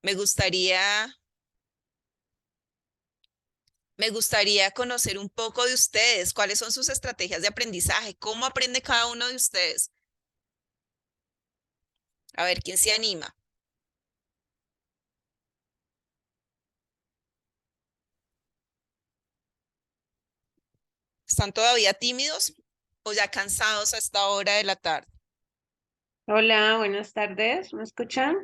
Me gustaría, me gustaría conocer un poco de ustedes. ¿Cuáles son sus estrategias de aprendizaje? ¿Cómo aprende cada uno de ustedes? A ver, ¿quién se anima? ¿Están todavía tímidos o ya cansados a esta hora de la tarde? Hola, buenas tardes. ¿Me escuchan?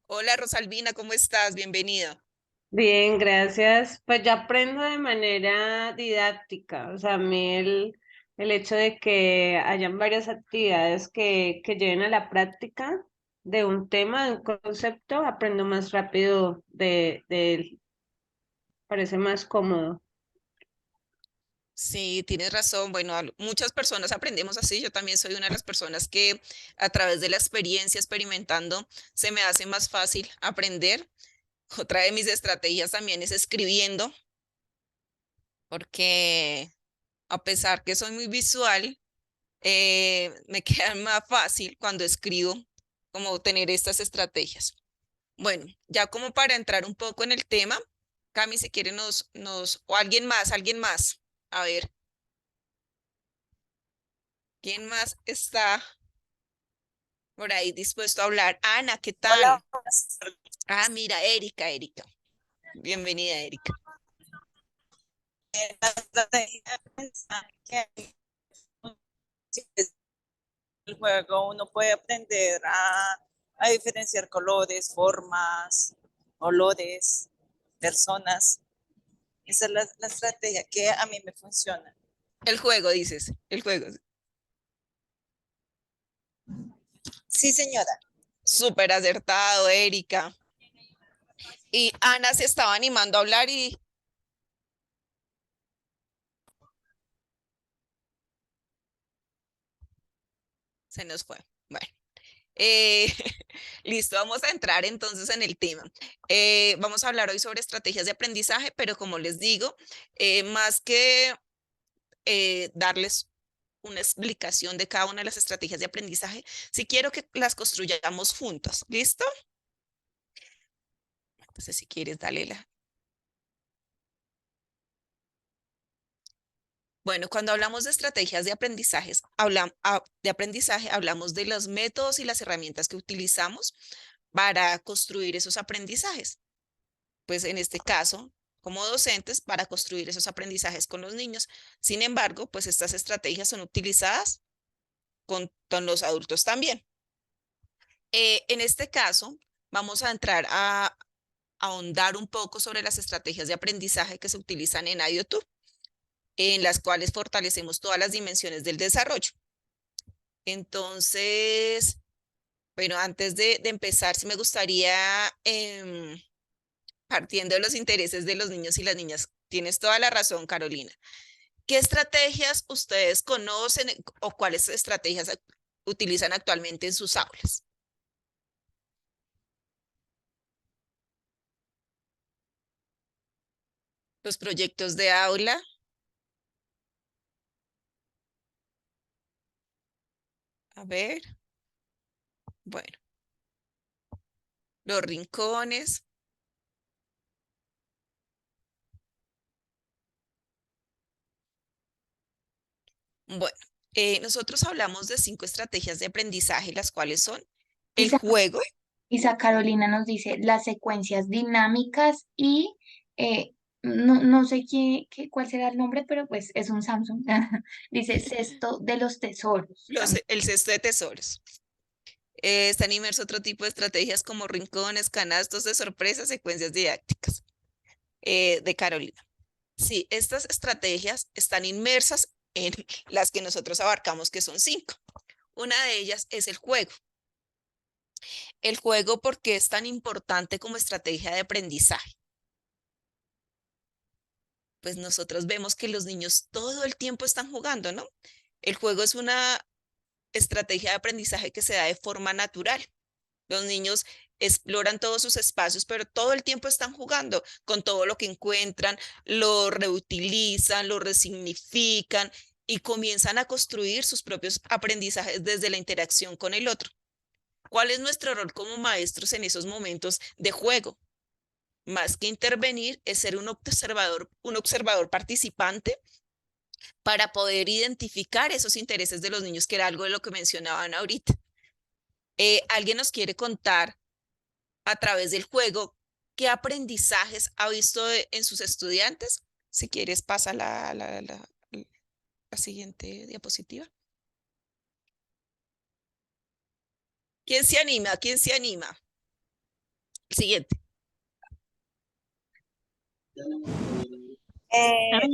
Hola Rosalvina, ¿cómo estás? Bienvenida. Bien, gracias. Pues yo aprendo de manera didáctica. O sea, a mí el hecho de que hayan varias actividades que lleven a la práctica de un tema, de un concepto, aprendo más rápido de él. Parece más cómodo. Sí, tienes razón. Bueno, muchas personas aprendemos así. Yo también soy una de las personas que a través de la experiencia, experimentando, se me hace más fácil aprender. Otra de mis estrategias también es escribiendo, porque a pesar que soy muy visual, me queda más fácil cuando escribo como tener estas estrategias. Bueno, ya como para entrar un poco en el tema, Cami, si quiere o alguien más. A ver, ¿quién más está por ahí dispuesto a hablar? Ana, ¿qué Hola, tal? Ah, mira, Erika. Bienvenida, Erika. la estrategia que el juego uno puede aprender a diferenciar colores, formas, olores, personas. Esa es la estrategia que a mí me funciona. El juego, dices, el juego. Sí, señora. Súper acertado, Erika. Y Ana se estaba animando a hablar y se nos fue. Bueno. Eh, listo, vamos a entrar entonces en el tema. Vamos a hablar hoy sobre estrategias de aprendizaje, pero como les digo, más que darles una explicación de cada una de las estrategias de aprendizaje, si quiero que las construyamos juntas. ¿Listo? Entonces, si quieres, dale la. Bueno, cuando hablamos de estrategias de aprendizajes, de aprendizaje, hablamos de los métodos y las herramientas que utilizamos para construir esos aprendizajes. Pues en este caso, como docentes, para construir esos aprendizajes con los niños. Sin embargo, pues estas estrategias son utilizadas con los adultos también. En este caso, vamos a entrar a ahondar un poco sobre las estrategias de aprendizaje que se utilizan en IoT, en las cuales fortalecemos todas las dimensiones del desarrollo. Entonces, bueno, antes de empezar, sí me gustaría, partiendo de los intereses de los niños y las niñas, tienes toda la razón, Carolina. ¿Qué estrategias ustedes conocen o cuáles estrategias utilizan actualmente en sus aulas? Los proyectos de aula, a ver, bueno, los rincones. Bueno, nosotros hablamos de 5 estrategias de aprendizaje, las cuales son el Isa, juego. Isa Carolina nos dice las secuencias dinámicas y no sé cuál será el nombre, pero pues es un Samsung. Dice cesto de los tesoros también. El cesto de tesoros. Están inmersos otro tipo de estrategias como rincones, canastos de sorpresa, secuencias didácticas de Carolina. Sí, estas estrategias están inmersas en las que nosotros abarcamos, que son 5. Una de ellas es el juego. El juego, ¿por qué es tan importante como estrategia de aprendizaje? Pues nosotros vemos que los niños todo el tiempo están jugando, ¿no? El juego es una estrategia de aprendizaje que se da de forma natural. Los niños exploran todos sus espacios, pero todo el tiempo están jugando con todo lo que encuentran, lo reutilizan, lo resignifican y comienzan a construir sus propios aprendizajes desde la interacción con el otro. ¿Cuál es nuestro rol como maestros en esos momentos de juego? Más que intervenir, es ser un observador participante para poder identificar esos intereses de los niños, que era algo de lo que mencionaban ahorita. ¿Alguien nos quiere contar a través del juego qué aprendizajes ha visto en sus estudiantes? Si quieres, pasa la siguiente diapositiva. ¿Quién se anima? ¿Quién se anima? Siguiente.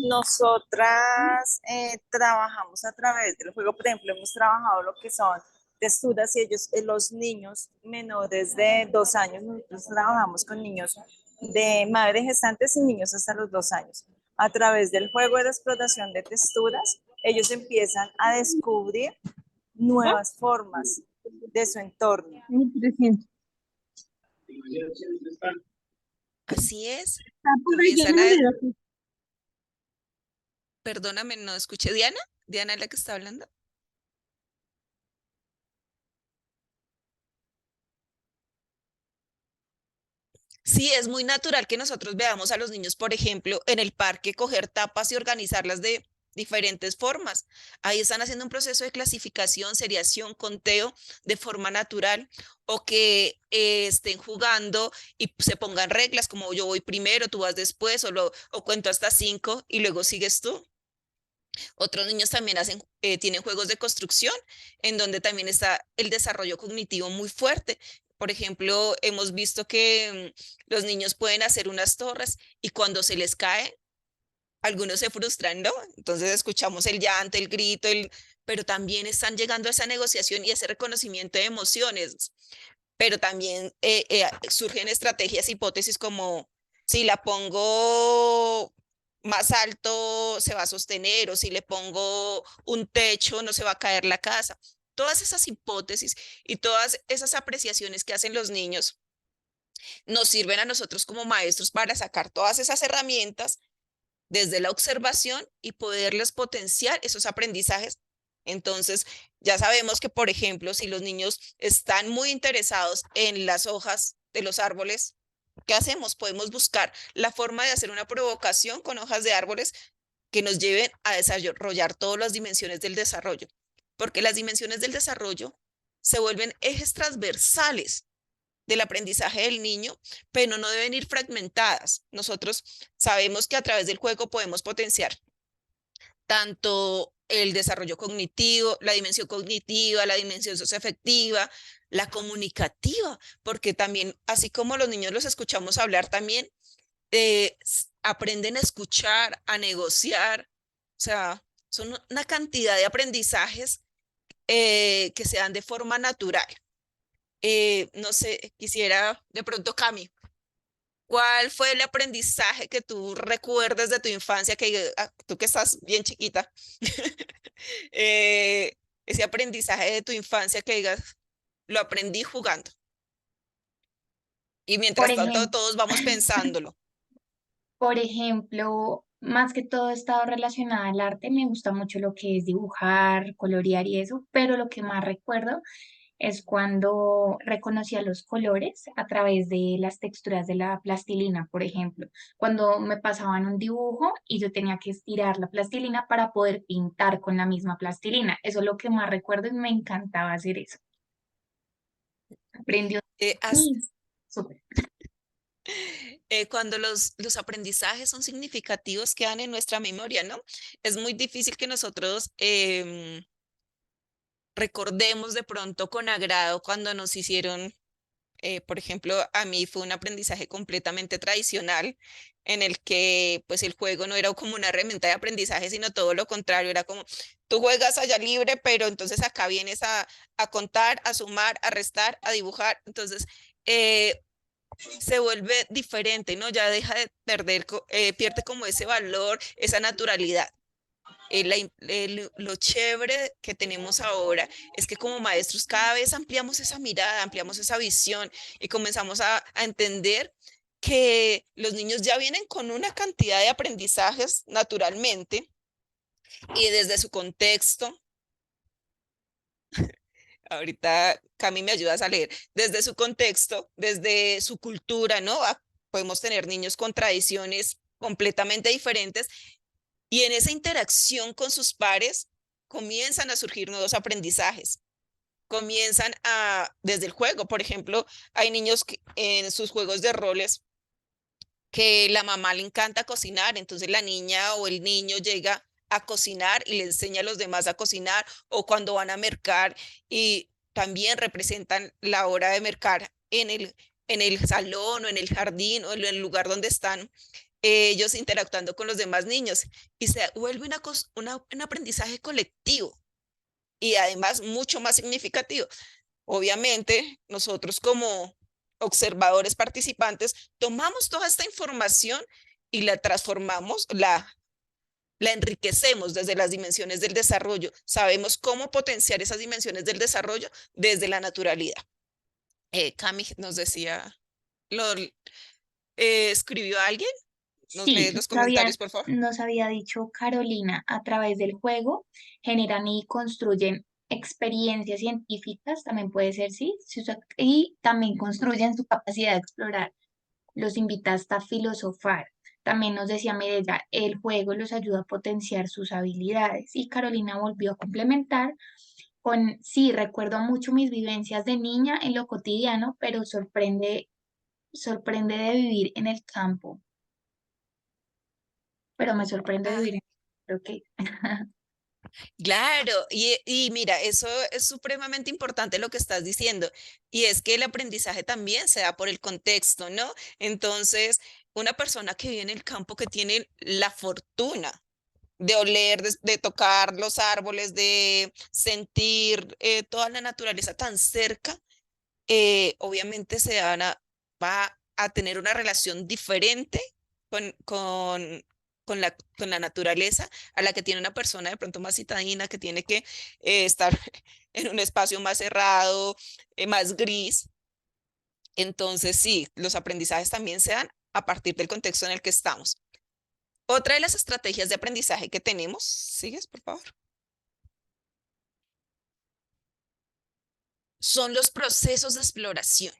Nosotras trabajamos a través del juego, por ejemplo, hemos trabajado lo que son texturas y ellos, los niños menores de 2 años, nosotros trabajamos con niños de madres gestantes y niños hasta los 2 años. A través del juego de la explotación de texturas, ellos empiezan a descubrir nuevas formas de su entorno. Así es. Perdóname, no escuché. ¿Diana? ¿Diana es la que está hablando? Sí, es muy natural que nosotros veamos a los niños, por ejemplo, en el parque coger tapas y organizarlas de diferentes formas. Ahí están haciendo un proceso de clasificación, seriación, conteo de forma natural, o que estén jugando y se pongan reglas como yo voy primero, tú vas después, o cuento hasta 5 y luego sigues tú. Otros niños también tienen juegos de construcción, en donde también está el desarrollo cognitivo muy fuerte. Por ejemplo, hemos visto que los niños pueden hacer unas torres y cuando se les cae, algunos se frustran, ¿no? Entonces escuchamos el llanto, el grito, pero también están llegando a esa negociación y ese reconocimiento de emociones. Pero también surgen estrategias, hipótesis como si la pongo más alto se va a sostener, o si le pongo un techo no se va a caer la casa. Todas esas hipótesis y todas esas apreciaciones que hacen los niños nos sirven a nosotros como maestros para sacar todas esas herramientas desde la observación y poderles potenciar esos aprendizajes. Entonces, ya sabemos que, por ejemplo, si los niños están muy interesados en las hojas de los árboles, ¿qué hacemos? Podemos buscar la forma de hacer una provocación con hojas de árboles que nos lleven a desarrollar todas las dimensiones del desarrollo, porque las dimensiones del desarrollo se vuelven ejes transversales del aprendizaje del niño, pero no deben ir fragmentadas. Nosotros sabemos que a través del juego podemos potenciar tanto el desarrollo cognitivo, la dimensión cognitiva, la dimensión socioafectiva, la comunicativa, porque también, así como los niños los escuchamos hablar, también aprenden a escuchar, a negociar, o sea, son una cantidad de aprendizajes que se dan de forma natural. No sé, quisiera de pronto, Cami, ¿cuál fue el aprendizaje que tú recuerdas de tu infancia, tú que estás bien chiquita, ese aprendizaje de tu infancia que digas, lo aprendí jugando? Y Por mientras tanto, ejemplo, todos vamos pensándolo. por ejemplo, más que todo he estado relacionada al arte, me gusta mucho lo que es dibujar, colorear y eso, pero lo que más recuerdo es cuando reconocía los colores a través de las texturas de la plastilina, por ejemplo, cuando me pasaban un dibujo y yo tenía que estirar la plastilina para poder pintar con la misma plastilina. Eso es lo que más recuerdo y me encantaba hacer eso. Aprendió. Eh, has- Sí, súper. Cuando los aprendizajes son significativos, quedan en nuestra memoria, ¿no? Es muy difícil que nosotros recordemos de pronto con agrado cuando nos hicieron, por ejemplo, a mí fue un aprendizaje completamente tradicional en el que pues el juego no era como una herramienta de aprendizaje, sino todo lo contrario, era como tú juegas allá libre, pero entonces acá vienes a contar, a sumar, a restar, a dibujar. Entonces, se vuelve diferente, ¿no? Ya deja de perder, pierde como ese valor, esa naturalidad. Lo chévere que tenemos ahora es que como maestros cada vez ampliamos esa mirada, ampliamos esa visión y comenzamos a entender que los niños ya vienen con una cantidad de aprendizajes naturalmente y desde su contexto. Ahorita Cami me ayudas a leer. Desde su contexto, desde su cultura, ¿no? Podemos tener niños con tradiciones completamente diferentes y en esa interacción con sus pares comienzan a surgir nuevos aprendizajes. Comienzan desde el juego, por ejemplo, hay niños que en sus juegos de roles que la mamá le encanta cocinar, entonces la niña o el niño llega a cocinar y le enseña a los demás a cocinar, o cuando van a mercar y también representan la hora de mercar en el salón o en el jardín o en el lugar donde están ellos interactuando con los demás niños y se vuelve un aprendizaje colectivo y además mucho más significativo. Obviamente, nosotros como observadores participantes tomamos toda esta información y la transformamos, la enriquecemos desde las dimensiones del desarrollo. Sabemos cómo potenciar esas dimensiones del desarrollo desde la naturalidad. Cami nos decía, ¿lo escribió alguien? ¿Nos Sí, lees los comentarios, por favor? nos había dicho Carolina, a través del juego generan y construyen experiencias científicas, también puede ser, sí, y también construyen su capacidad de explorar. Los invita hasta a filosofar. También nos decía Mireya, el juego los ayuda a potenciar sus habilidades. Y Carolina volvió a complementar con, sí, recuerdo mucho mis vivencias de niña en lo cotidiano, pero sorprende de vivir en el campo. Pero me sorprende Ah, vivir en, creo que, claro, y mira, eso es supremamente importante lo que estás diciendo, y es que el aprendizaje también se da por el contexto, ¿no? Entonces, una persona que vive en el campo que tiene la fortuna de oler, de tocar los árboles, de sentir toda la naturaleza tan cerca, obviamente va a tener una relación diferente con, con, con la naturaleza a la que tiene una persona de pronto más citadina, que tiene que estar en un espacio más cerrado, más gris. Entonces, sí, los aprendizajes también se dan a partir del contexto en el que estamos. Otra de las estrategias de aprendizaje que tenemos, ¿sigues, por favor? Son los procesos de exploración.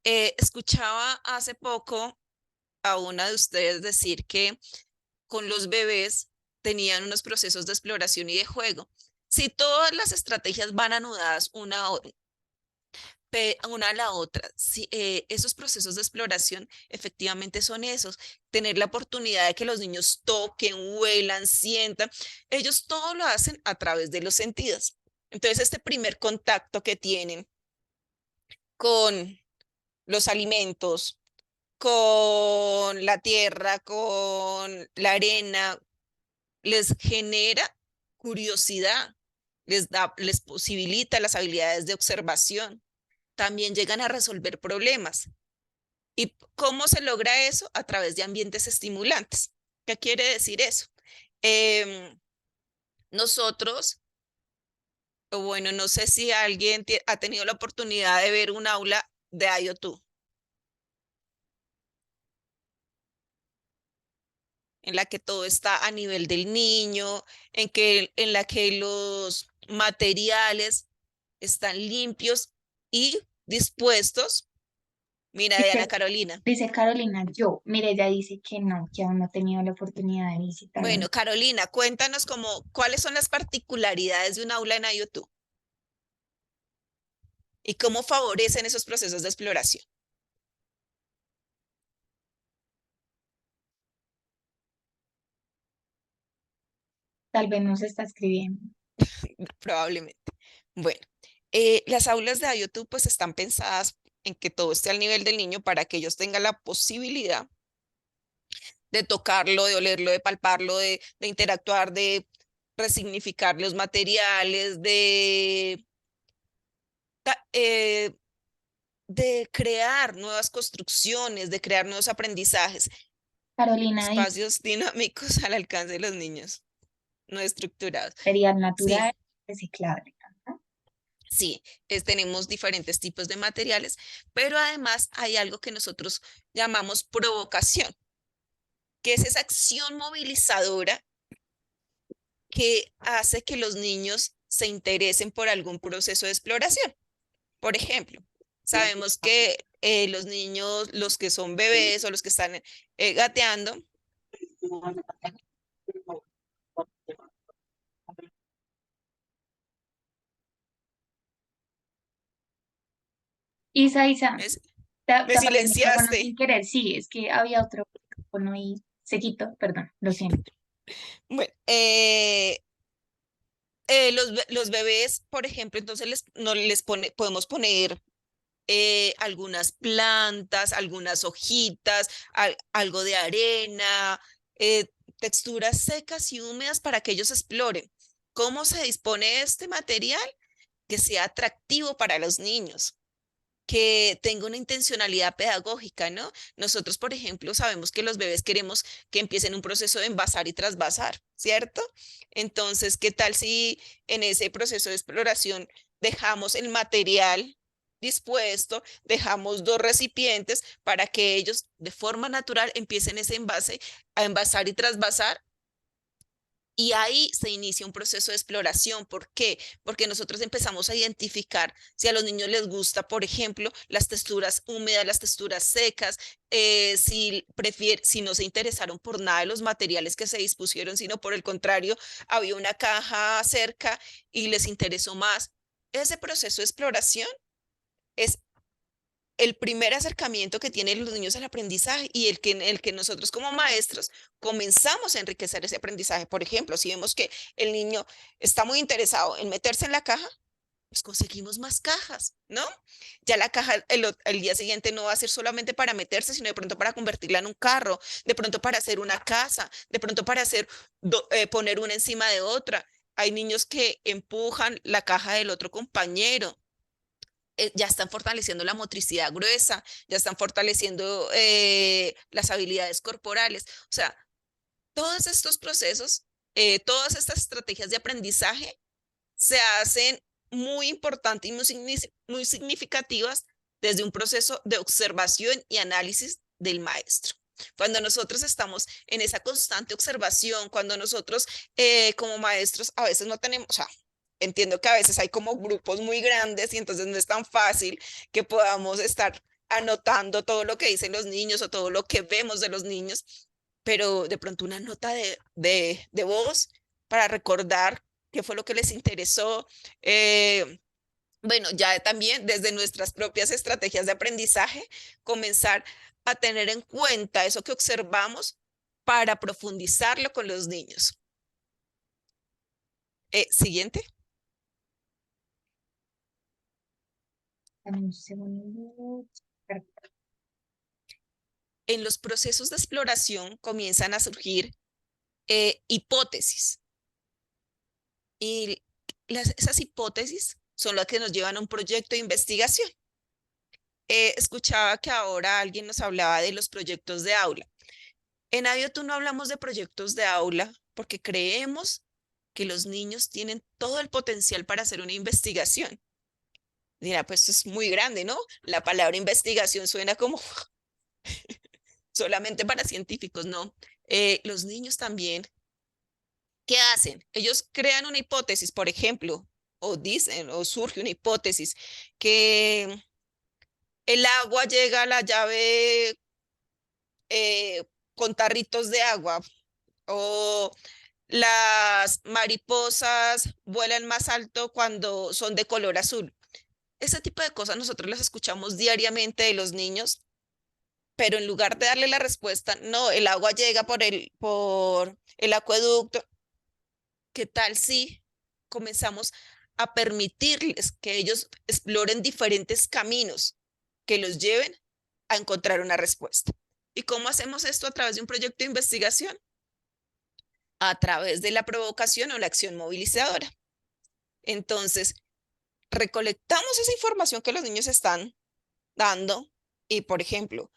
Escuchaba hace poco a una de ustedes decir que con los bebés tenían unos procesos de exploración y de juego. Si todas las estrategias van anudadas una a la otra, si, esos procesos de exploración efectivamente son esos, tener la oportunidad de que los niños toquen, huelan, sientan, ellos todo lo hacen a través de los sentidos. Entonces, este primer contacto que tienen con los alimentos, con la tierra, con la arena, les genera curiosidad, les posibilita las habilidades de observación, también llegan a resolver problemas. ¿Y cómo se logra eso? A través de ambientes estimulantes. ¿Qué quiere decir eso? Em, nosotros, o bueno, no sé si alguien ha tenido la oportunidad de ver un aula de IoT, en la que todo está a nivel del niño, en la que los materiales están limpios y dispuestos. Mira, Diana dice, Carolina. dice Carolina, yo, mire, ella dice que no, que aún no ha tenido la oportunidad de visitar. Bueno, Carolina, cuéntanos cuáles son las particularidades de un aula en IoT y cómo favorecen esos procesos de exploración. Tal vez no se está escribiendo. Probablemente. Bueno, las aulas de IoT pues están pensadas en que todo esté al nivel del niño para que ellos tengan la posibilidad de tocarlo, de olerlo, de palparlo, de interactuar, de resignificar los materiales, ta- eh, de crear nuevas construcciones, de crear nuevos aprendizajes, Carolina dice, espacios dinámicos al alcance de los niños, no estructurados. material Sí, natural, reciclable. ¿No? sí, tenemos diferentes tipos de materiales, pero además hay algo que nosotros llamamos provocación, que es esa acción movilizadora que hace que los niños se interesen por algún proceso de exploración. Por ejemplo, sabemos que los niños, los que son bebés o los que están gateando, Isa, ¿ves? te Me apagué el micrófono sin silenciaste. querer. Sí, es que había otro micrófono y se quitó, perdón, lo siento. Bueno, los bebés, por ejemplo, entonces no les podemos poner algunas plantas, algunas hojitas, algo de arena, eh, texturas secas y húmedas para que ellos exploren. ¿Cómo se dispone este material? Que sea atractivo para los niños, que tenga una intencionalidad pedagógica, ¿no? Nosotros, por ejemplo, sabemos que los bebés queremos que empiecen un proceso de envasar y trasvasar, ¿cierto? Entonces, ¿qué tal si en ese proceso de exploración dejamos el material dispuesto, dejamos dos recipientes para que ellos de forma natural empiecen ese envase a envasar y trasvasar? Y ahí se inicia un proceso de exploración. ¿Por qué? Porque nosotros empezamos a identificar si a los niños les gusta, por ejemplo, las texturas húmedas, las texturas secas, si no se interesaron por nada de los materiales que se dispusieron, sino por el contrario, había una caja cerca y les interesó más. Ese proceso de exploración es el primer acercamiento que tienen los niños al aprendizaje y el que nosotros como maestros comenzamos a enriquecer ese aprendizaje. Por ejemplo, si vemos que el niño está muy interesado en meterse en la caja, pues conseguimos más cajas, ¿no? Ya la caja el día siguiente no va a ser solamente para meterse, sino de pronto para convertirla en un carro, de pronto para hacer una casa, de pronto para poner una encima de otra. Hay niños que empujan la caja del otro compañero, ya están fortaleciendo la motricidad gruesa, ya están fortaleciendo las habilidades corporales. O sea, todos estos procesos, todas estas estrategias de aprendizaje se hacen muy importantes y muy significativas desde un proceso de observación y análisis del maestro. Cuando nosotros estamos en esa constante observación, cuando nosotros como maestros a veces no tenemos, o sea, entiendo que a veces hay como grupos muy grandes y entonces no es tan fácil que podamos estar anotando todo lo que dicen los niños o todo lo que vemos de los niños, pero de pronto una nota de voz para recordar qué fue lo que les interesó. Bueno, ya también desde nuestras propias estrategias de aprendizaje, comenzar a tener en cuenta eso que observamos para profundizarlo con los niños. Siguiente. Dame un segundo. En los procesos de exploración comienzan a surgir hipótesis y esas hipótesis son las que nos llevan a un proyecto de investigación. Escuchaba que ahora alguien nos hablaba de los proyectos de aula. En ABioTu no hablamos de proyectos de aula porque creemos que los niños tienen todo el potencial para hacer una investigación. Mira, pues esto es muy grande, ¿no? La palabra investigación suena como solamente para científicos, ¿no? Los niños también, ¿qué hacen? Ellos crean una hipótesis, por ejemplo, o dicen, o surge una hipótesis, que el agua llega a la llave con tarritos de agua, o las mariposas vuelan más alto cuando son de color azul. Ese tipo de cosas nosotros las escuchamos diariamente de los niños, pero en lugar de darle la respuesta, no, el agua llega por el acueducto. ¿Qué tal si comenzamos a permitirles que ellos exploren diferentes caminos que los lleven a encontrar una respuesta? ¿Y cómo hacemos esto a través de un proyecto de investigación? A través de la provocación o la acción movilizadora. Entonces, recolectamos esa información que los niños están dando y, por ejemplo,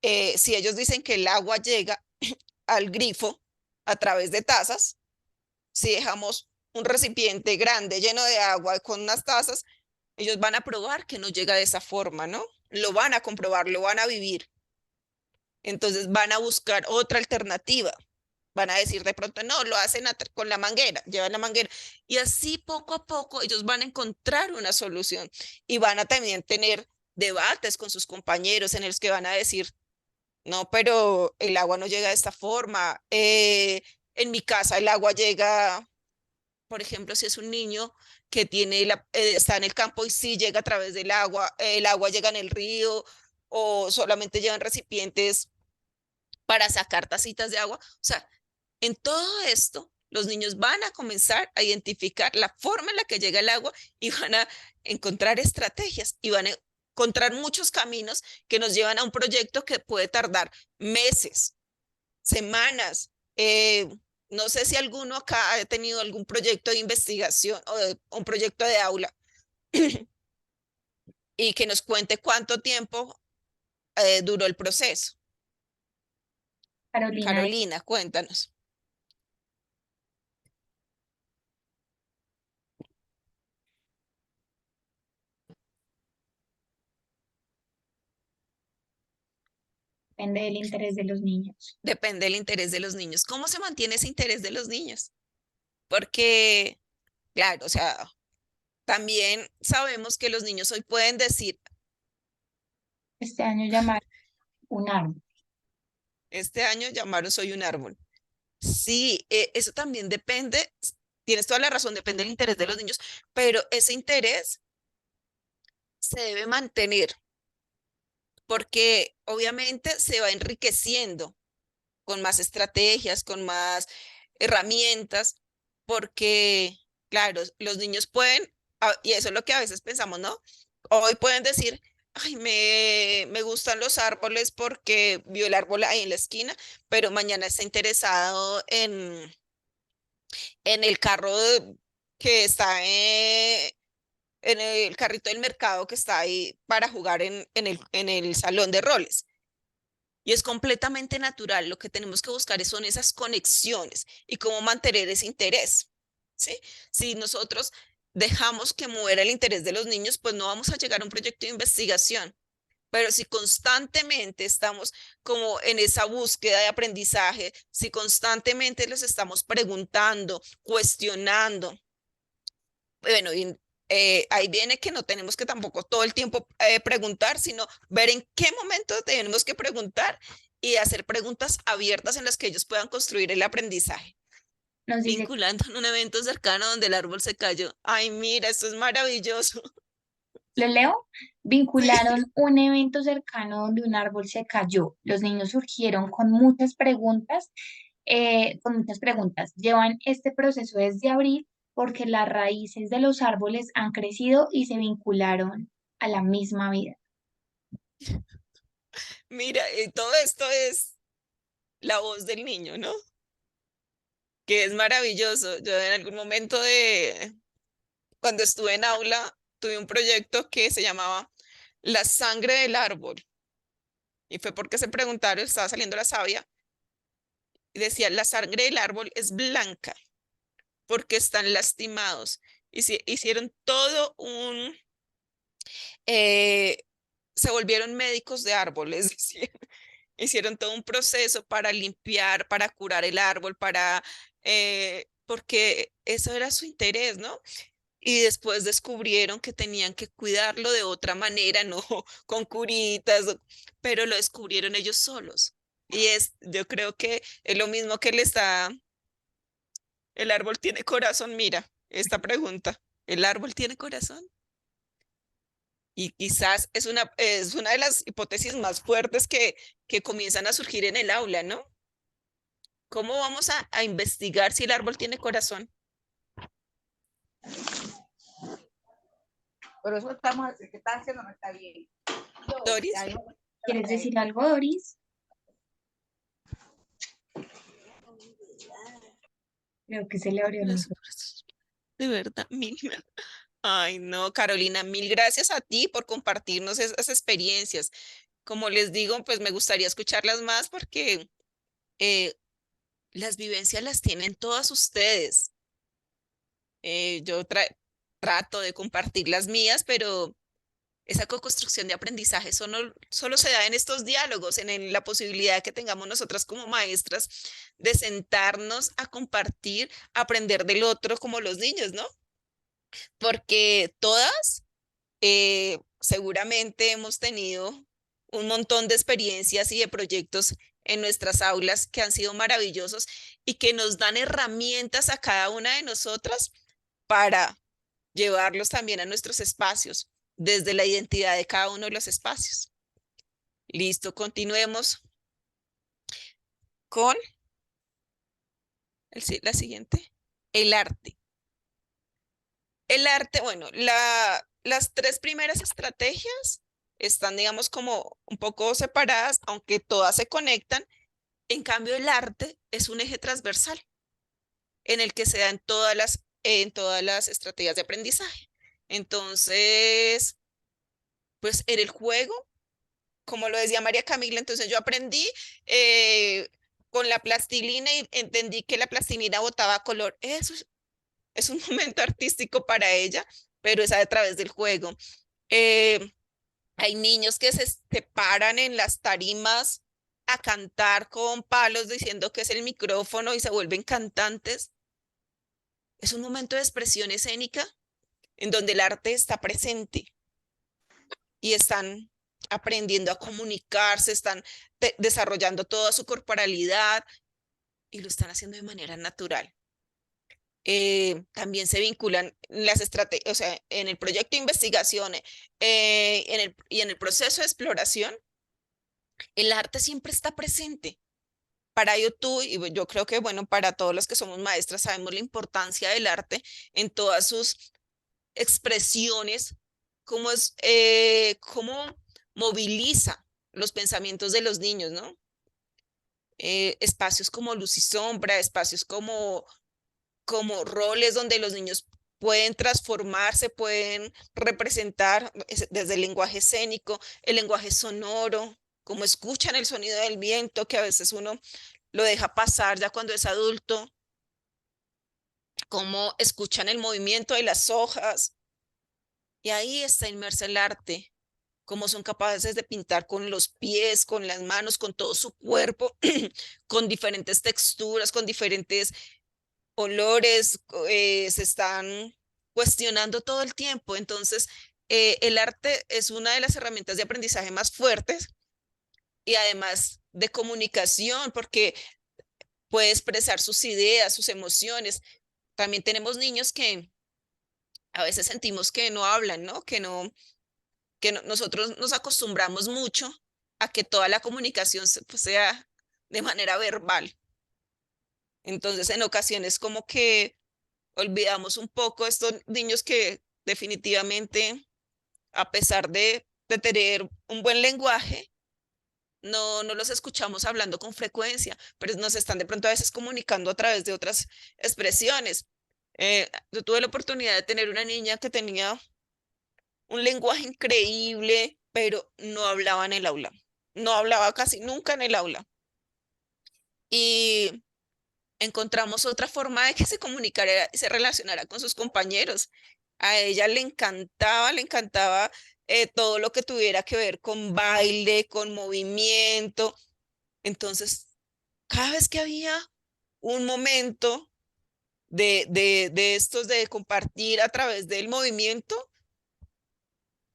si ellos dicen que el agua llega al grifo a través de tazas, si dejamos un recipiente grande lleno de agua con unas tazas, ellos van a probar que no llega de esa forma, ¿no? Lo van a comprobar, lo van a vivir. Entonces van a buscar otra alternativa. van a decir de pronto, no, lo hacen con la manguera, llevan la manguera. Y así poco a poco ellos van a encontrar una solución y van a también tener debates con sus compañeros en los que van a decir, no, pero el agua no llega de esta forma. En mi casa el agua llega, por ejemplo, si es un niño que está en el campo y sí llega a través del agua, el agua llega en el río o solamente llevan recipientes para sacar tacitas de agua. O sea, en todo esto, los niños van a comenzar a identificar la forma en la que llega el agua y van a encontrar estrategias y van a encontrar muchos caminos que nos llevan a un proyecto que puede tardar meses, semanas. No sé si alguno acá ha tenido algún proyecto de investigación o un proyecto de aula y que nos cuente cuánto tiempo duró el proceso. Carolina, Carolina, cuéntanos. depende del interés de los niños. Depende del interés de los niños. ¿Cómo se mantiene ese interés de los niños? Porque, claro, o sea, también sabemos que los niños hoy pueden decir, Este año llamar un árbol. este año llamaron soy un árbol. Sí, eso también depende, tienes toda la razón, depende del interés de los niños, pero ese interés se debe mantener porque obviamente se va enriqueciendo con más estrategias, con más herramientas, porque, claro, los niños pueden, y eso es lo que a veces pensamos, ¿no? Hoy pueden decir, ay, me gustan los árboles porque vio el árbol ahí en la esquina, pero mañana está interesado en el carro que está en el carrito del mercado que está ahí para jugar en el salón de roles. Y es completamente natural. Lo que tenemos que buscar son esas conexiones y cómo mantener ese interés. ¿Sí? Si nosotros dejamos que muera el interés de los niños, pues no vamos a llegar a un proyecto de investigación. Pero si constantemente estamos como en esa búsqueda de aprendizaje, si constantemente les estamos preguntando, cuestionando, bueno, y, ahí viene que no tenemos que tampoco todo el tiempo preguntar, sino ver en qué momento tenemos que preguntar y hacer preguntas abiertas en las que ellos puedan construir el aprendizaje. Nos dice, Vinculando en un evento cercano donde el árbol se cayó. Ay, mira, esto es maravilloso. ¿lo leo? Sí. Vincularon un evento cercano donde un árbol se cayó. Los niños surgieron con muchas preguntas. Llevan este proceso desde abril porque las raíces de los árboles han crecido y se vincularon a la misma vida. Mira, todo esto es la voz del niño, ¿no? Que es maravilloso. Yo en algún momento cuando estuve en aula, tuve un proyecto que se llamaba La sangre del árbol. Y fue porque se preguntaron, estaba saliendo la savia, y decía, la sangre del árbol es blanca porque están lastimados. Y hicieron todo eh, se volvieron médicos de árboles, decían. Hicieron todo un proceso para limpiar, para curar el árbol, porque eso era su interés, ¿no? Y después descubrieron que tenían que cuidarlo de otra manera, no con curitas, pero lo descubrieron ellos solos. Yo creo que es lo mismo que el árbol tiene corazón, mira, esta pregunta, ¿el árbol tiene corazón? Y quizás es una de las hipótesis más fuertes que comienzan a surgir en el aula, ¿no? ¿Cómo vamos a investigar si el árbol tiene corazón? Pero eso estamos, que está haciendo no está bien. Doris. ¿Quieres decir algo, Doris? Creo que se le abrió el micrófono. De verdad, mínima. Ay, no, Carolina, mil gracias a ti por compartirnos esas experiencias. Como les digo, pues me gustaría escucharlas más porque eh, las vivencias las tienen todas ustedes. Yo trato de compartir las mías, pero Esa co-construcción de aprendizaje solo se da en estos diálogos, en la posibilidad que tengamos nosotras como maestras de sentarnos a compartir, aprender del otro como los niños, ¿no? Porque todas seguramente hemos tenido un montón de experiencias y de proyectos en nuestras aulas que han sido maravillosos y que nos dan herramientas a cada una de nosotras para llevarlos también a nuestros espacios, desde la identidad de cada uno de los espacios. Listo, continuemos con la siguiente. El arte. El arte, bueno, las tres primeras estrategias están, digamos, como un poco separadas, aunque todas se conectan. En cambio, el arte es un eje transversal en el que se dan en todas las estrategias de aprendizaje. Entonces, pues en el juego, como lo decía María Camila, entonces yo aprendí con la plastilina y entendí que la plastilina botaba color. Eso es un momento artístico para ella, pero es a través del juego. Eh, Hay niños que se paran en las tarimas a cantar con palos diciendo que es el micrófono y se vuelven cantantes. Es un momento de expresión escénica en donde el arte está presente y están aprendiendo a comunicarse, están desarrollando toda su corporalidad y lo están haciendo de manera natural. También se vinculan las estrategias, o sea, en el proyecto de investigación y en el proceso de exploración, el arte siempre está presente. Para ello tú, y yo creo que, bueno, para todos los que somos maestras, sabemos la importancia del arte en todas sus expresiones, cómo moviliza los pensamientos de los niños, ¿no? Espacios como luz y sombra, espacios como roles donde los niños pueden transformarse, pueden representar desde el lenguaje escénico, el lenguaje sonoro, como escuchan el sonido del viento, que a veces uno lo deja pasar ya cuando es adulto, cómo escuchan el movimiento de las hojas. Y ahí está inmerso el arte, cómo son capaces de pintar con los pies, con las manos, con todo su cuerpo, con diferentes texturas, con diferentes olores, se están cuestionando todo el tiempo. Entonces, el arte es una de las herramientas de aprendizaje más fuertes y además de comunicación, porque puede expresar sus ideas, sus emociones. También tenemos niños que a veces sentimos que no hablan, ¿no? Nosotros nos acostumbramos mucho a que toda la comunicación pues, sea de manera verbal. Entonces, en ocasiones como que olvidamos un poco estos niños que definitivamente, a pesar de tener un buen lenguaje, no los escuchamos hablando con frecuencia, pero nos están de pronto a veces comunicando a través de otras expresiones. Yo tuve la oportunidad de tener una niña que tenía un lenguaje increíble, pero no hablaba en el aula. No hablaba casi nunca en el aula. Y encontramos otra forma de que se comunicara y se relacionara con sus compañeros. A ella le encantaba todo lo que tuviera que ver con baile, con movimiento. Entonces, cada vez que había un momento de estos de compartir a través del movimiento,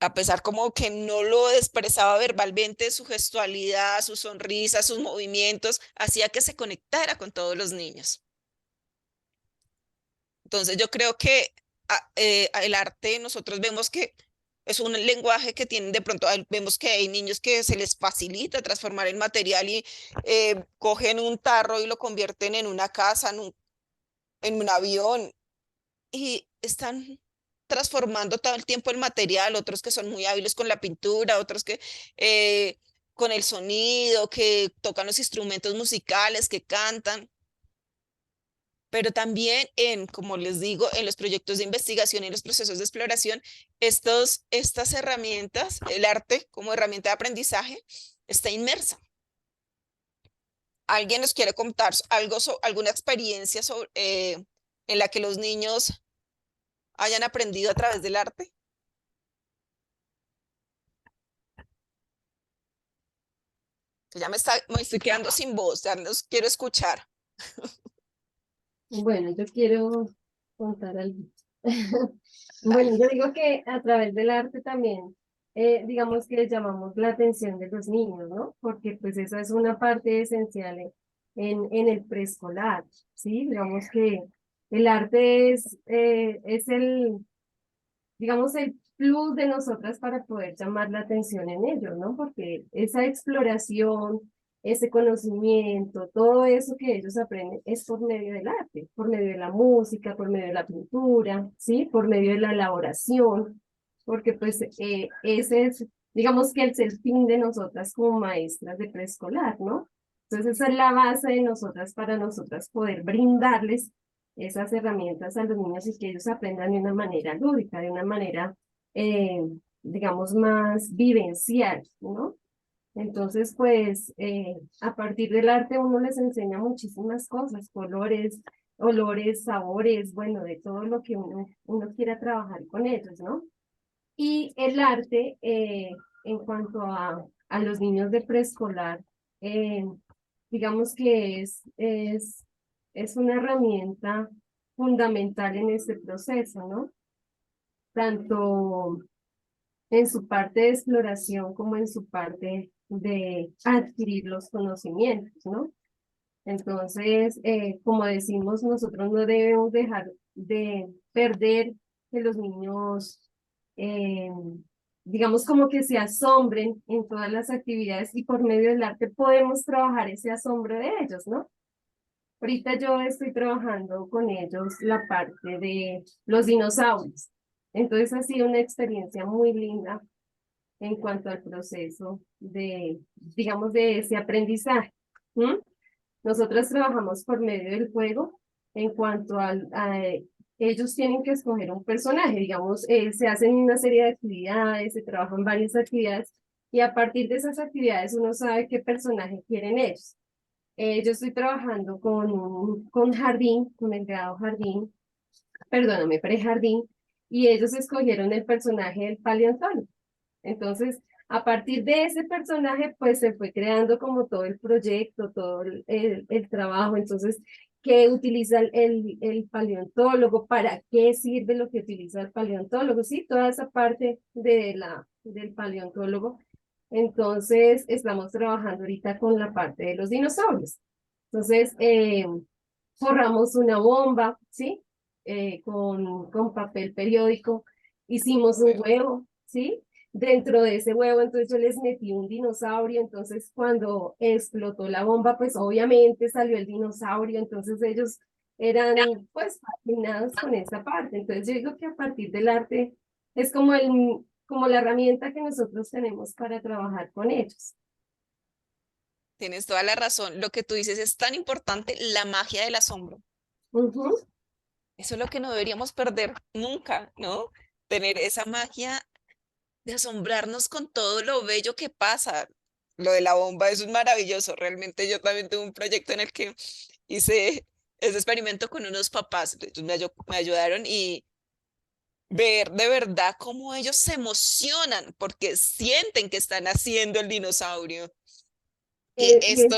a pesar como que no lo expresaba verbalmente, su gestualidad, su sonrisa, sus movimientos, hacía que se conectara con todos los niños. Entonces yo creo que el arte, nosotros vemos que es un lenguaje que tienen de pronto, vemos que hay niños que se les facilita transformar el material y cogen un tarro y lo convierten en una casa, en un avión y están transformando todo el tiempo el material, otros que son muy hábiles con la pintura, otros que con el sonido, que tocan los instrumentos musicales, que cantan, pero también como les digo, en los proyectos de investigación y en los procesos de exploración, estas herramientas, el arte como herramienta de aprendizaje, está inmersa. ¿Alguien nos quiere contar alguna experiencia en la que los niños hayan aprendido a través del arte? que ya me estoy quedando sin voz, ya los quiero escuchar. Bueno, yo quiero contar algo. Bueno, yo digo que a través del arte también, digamos que llamamos la atención de los niños, ¿no? Porque pues esa es una parte esencial en el preescolar, ¿sí? Digamos que el arte es digamos, el plus de nosotras para poder llamar la atención en ellos, ¿no? Porque esa exploración, ese conocimiento, todo eso que ellos aprenden es por medio del arte, por medio de la música, por medio de la pintura, ¿sí? Por medio de la elaboración, porque pues ese es, digamos que es el fin de nosotras como maestras de preescolar, ¿no? Entonces esa es la base de nosotras para nosotras poder brindarles esas herramientas a los niños y que ellos aprendan de una manera lúdica, de una manera, eh, digamos, más vivencial, ¿no? Entonces, pues, a partir del arte uno les enseña muchísimas cosas, colores, olores, sabores, bueno, de todo lo que uno quiera trabajar con ellos, ¿no? Y el arte, en cuanto a los niños de preescolar, eh, digamos que es una herramienta fundamental en este proceso, ¿no? Tanto en su parte de exploración como en su parte de adquirir los conocimientos, ¿no? Entonces, como decimos, nosotros no debemos dejar de perder que los niños, eh, digamos, como que se asombren en todas las actividades y por medio del arte podemos trabajar ese asombro de ellos, ¿no? Ahorita yo estoy trabajando con ellos la parte de los dinosaurios. Entonces ha sido una experiencia muy linda en cuanto al proceso de, digamos, de ese aprendizaje. ¿Mm? Nosotros trabajamos por medio del juego en cuanto ellos tienen que escoger un personaje, digamos, se hacen una serie de actividades, se trabajan varias actividades y a partir de esas actividades uno sabe qué personaje quieren ellos. Yo estoy trabajando con jardín, con el grado jardín, perdóname, prejardín, y ellos escogieron el personaje del paleontólogo. Entonces, a partir de ese personaje, pues se fue creando como todo el proyecto, todo el trabajo. Entonces, ¿qué utiliza el paleontólogo? ¿Para qué sirve lo que utiliza el paleontólogo? Sí, toda esa parte del paleontólogo. Entonces, estamos trabajando ahorita con la parte de los dinosaurios. Entonces, forramos una bomba, ¿sí? Con papel periódico, hicimos un huevo, ¿sí? Dentro de ese huevo, entonces yo les metí un dinosaurio, entonces cuando explotó la bomba, pues obviamente salió el dinosaurio, entonces ellos eran pues fascinados con esa parte. Entonces yo digo que a partir del arte es como la herramienta que nosotros tenemos para trabajar con ellos. Tienes toda la razón. Lo que tú dices es tan importante, la magia del asombro. Ujú. Eso es lo que no deberíamos perder nunca, ¿no? Tener esa magia de asombrarnos con todo lo bello que pasa. Lo de la bomba, eso es maravilloso. Realmente yo también tuve un proyecto en el que hice ese experimento con unos papás. Ellos me ayudaron y ver de verdad cómo ellos se emocionan porque sienten que están haciendo el dinosaurio. Y Y esto,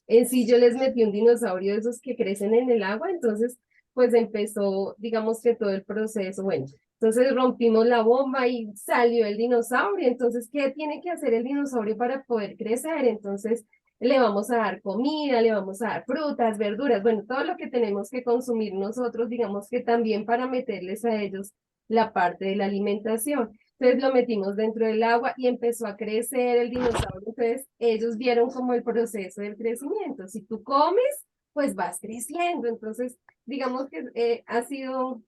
en sí yo les metí un dinosaurio de esos que crecen en el agua, entonces pues empezó, digamos que todo el proceso, bueno, entonces rompimos la bomba y salió el dinosaurio, entonces, ¿qué tiene que hacer el dinosaurio para poder crecer? Entonces, le vamos a dar comida, le vamos a dar frutas, verduras, bueno, todo lo que tenemos que consumir nosotros, digamos que también para meterles a ellos la parte de la alimentación. Entonces lo metimos dentro del agua y empezó a crecer el dinosaurio. Entonces ellos vieron como el proceso del crecimiento. Si tú comes, pues vas creciendo. Entonces, digamos que ha sido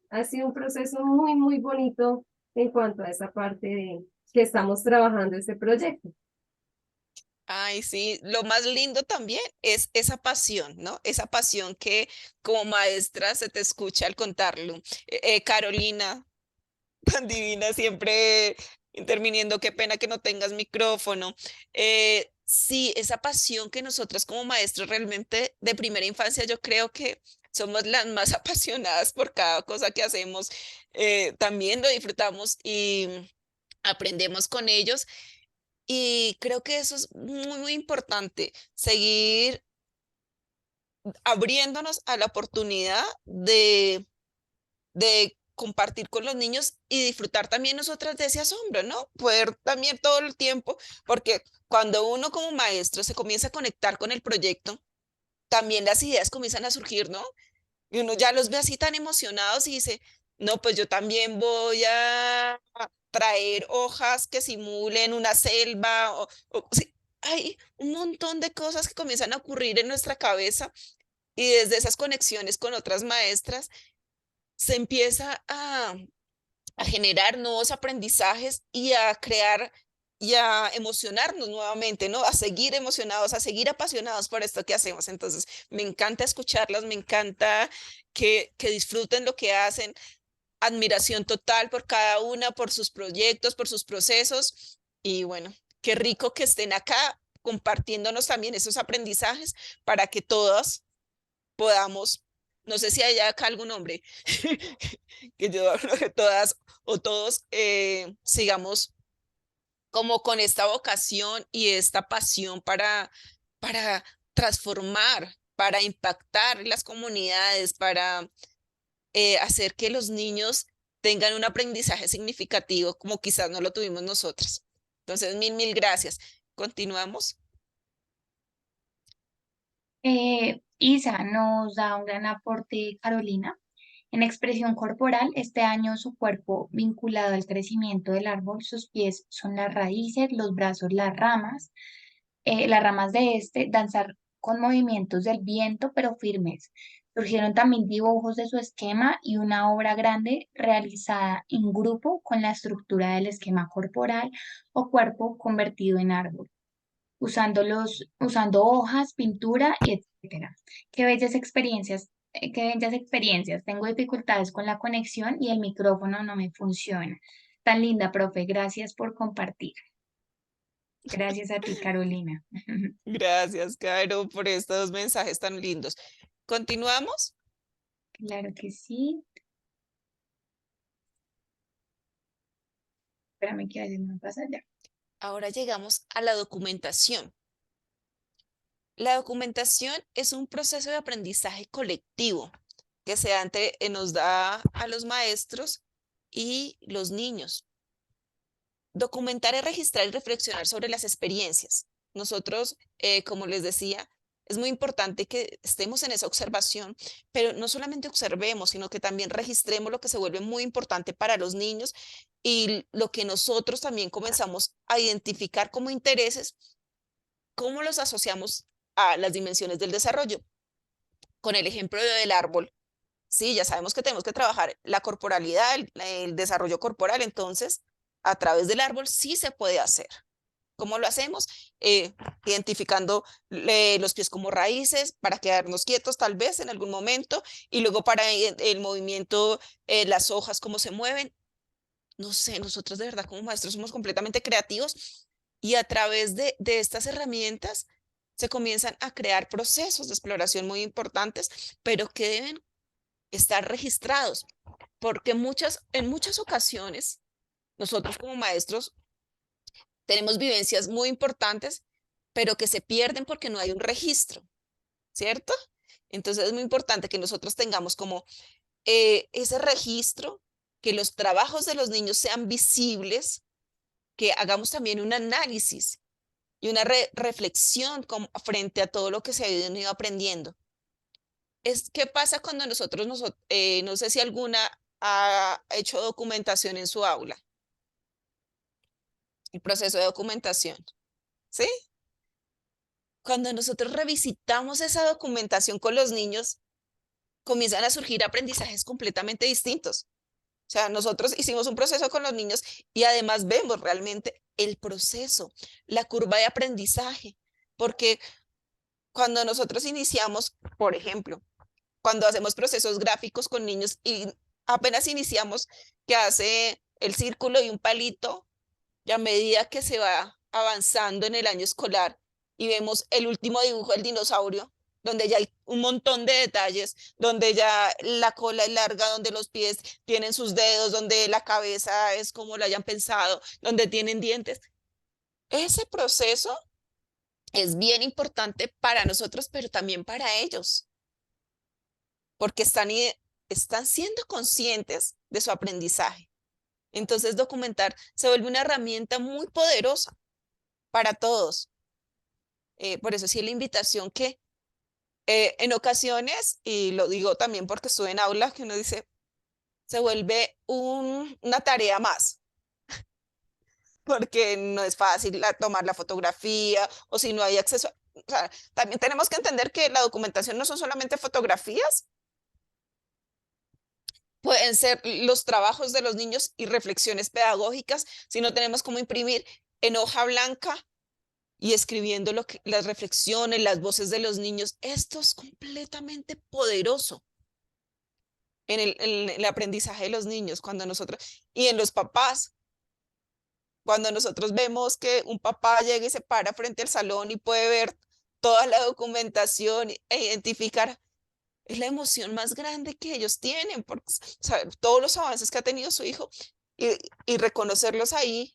un proceso muy, muy bonito en cuanto a esa parte de que estamos trabajando este proyecto. ay, sí, lo más lindo también es esa pasión, ¿no? Esa pasión que como maestra se te escucha al contarlo. Carolina, tan divina, siempre interviniendo, qué pena que no tengas micrófono. Sí, esa pasión que nosotras como maestros realmente de primera infancia yo creo que somos las más apasionadas por cada cosa que hacemos. También lo disfrutamos y aprendemos con ellos. Y creo que eso es muy, muy importante, seguir abriéndonos a la oportunidad de compartir con los niños y disfrutar también nosotras de ese asombro, ¿no? Poder también todo el tiempo, porque cuando uno como maestro se comienza a conectar con el proyecto, también las ideas comienzan a surgir, ¿no? Y uno ya los ve así tan emocionados y dice, no, pues yo también voy a traer hojas que simulen una selva, sí, hay un montón de cosas que comienzan a ocurrir en nuestra cabeza y desde esas conexiones con otras maestras se empieza a generar nuevos aprendizajes y a crear y a emocionarnos nuevamente, ¿no? A seguir emocionados, a seguir apasionados por esto que hacemos. Entonces, me encanta escucharlas, me encanta que disfruten lo que hacen, admiración total por cada una, por sus proyectos, por sus procesos y bueno, qué rico que estén acá compartiéndonos también esos aprendizajes para que todas podamos, no sé si hay acá algún hombre, que yo que todas o todos sigamos como con esta vocación y esta pasión para transformar, para impactar las comunidades, para hacer que los niños tengan un aprendizaje significativo como quizás no lo tuvimos nosotras. Entonces, mil, mil gracias. Continuamos. Isa nos da un gran aporte, Carolina. En expresión corporal, este año su cuerpo vinculado al crecimiento del árbol, sus pies son las raíces, los brazos las ramas de este, danzar con movimientos del viento, pero firmes. Surgieron también dibujos de su esquema y una obra grande realizada en grupo con la estructura del esquema corporal o cuerpo convertido en árbol usando hojas, pintura, etcétera. Qué bellas experiencias. Tengo dificultades con la conexión y el micrófono no me funciona. Tan linda, profe. Gracias por compartir. Gracias a ti, Carolina. Gracias, Caro, por estos mensajes tan lindos. Continuamos. Claro que sí. Espérame que alguien me pasa ya. Ahora llegamos a la documentación. La documentación es un proceso de aprendizaje colectivo que nos da a los maestros y los niños. Documentar es registrar y reflexionar sobre las experiencias. Nosotros, como les decía, es muy importante que estemos en esa observación, pero no solamente observemos, sino que también registremos lo que se vuelve muy importante para los niños y lo que nosotros también comenzamos a identificar como intereses, cómo los asociamos a las dimensiones del desarrollo. Con el ejemplo del árbol, sí, ya sabemos que tenemos que trabajar la corporalidad, el desarrollo corporal, entonces a través del árbol sí se puede hacer. ¿Cómo lo hacemos? Identificando los pies como raíces para quedarnos quietos tal vez en algún momento y luego para el movimiento, las hojas, cómo se mueven. No sé, nosotros de verdad como maestros somos completamente creativos y a través de estas herramientas se comienzan a crear procesos de exploración muy importantes, pero que deben estar registrados, porque en muchas ocasiones nosotros como maestros tenemos vivencias muy importantes, pero que se pierden porque no hay un registro, ¿cierto? Entonces es muy importante que nosotros tengamos como ese registro, que los trabajos de los niños sean visibles, que hagamos también un análisis y una reflexión frente a todo lo que se ha ido aprendiendo. ¿Qué pasa cuando no sé si alguna ha hecho documentación en su aula? El proceso de documentación, ¿sí? Cuando nosotros revisitamos esa documentación con los niños, comienzan a surgir aprendizajes completamente distintos. O sea, nosotros hicimos un proceso con los niños y además vemos realmente el proceso, la curva de aprendizaje, porque cuando nosotros iniciamos, por ejemplo, cuando hacemos procesos gráficos con niños y apenas iniciamos que hace el círculo y un palito, y a medida que se va avanzando en el año escolar y vemos el último dibujo del dinosaurio, donde ya hay un montón de detalles, donde ya la cola es larga, donde los pies tienen sus dedos, donde la cabeza es como lo hayan pensado, donde tienen dientes. Ese proceso es bien importante para nosotros, pero también para ellos, porque están siendo conscientes de su aprendizaje. Entonces, documentar se vuelve una herramienta muy poderosa para todos. Por eso sí, la invitación que en ocasiones, y lo digo también porque estuve en aula, que uno dice, se vuelve una tarea más, porque no es fácil tomar la fotografía o si no hay acceso. O sea, también tenemos que entender que la documentación no son solamente fotografías, pueden ser los trabajos de los niños y reflexiones pedagógicas, si no tenemos cómo imprimir en hoja blanca y escribiendo las reflexiones, las voces de los niños. Esto es completamente poderoso en el aprendizaje de los niños, cuando nosotros, y en los papás, cuando nosotros vemos que un papá llega y se para frente al salón y puede ver toda la documentación e identificar, es la emoción más grande que ellos tienen, porque saber todos los avances que ha tenido su hijo y, y reconocerlos ahí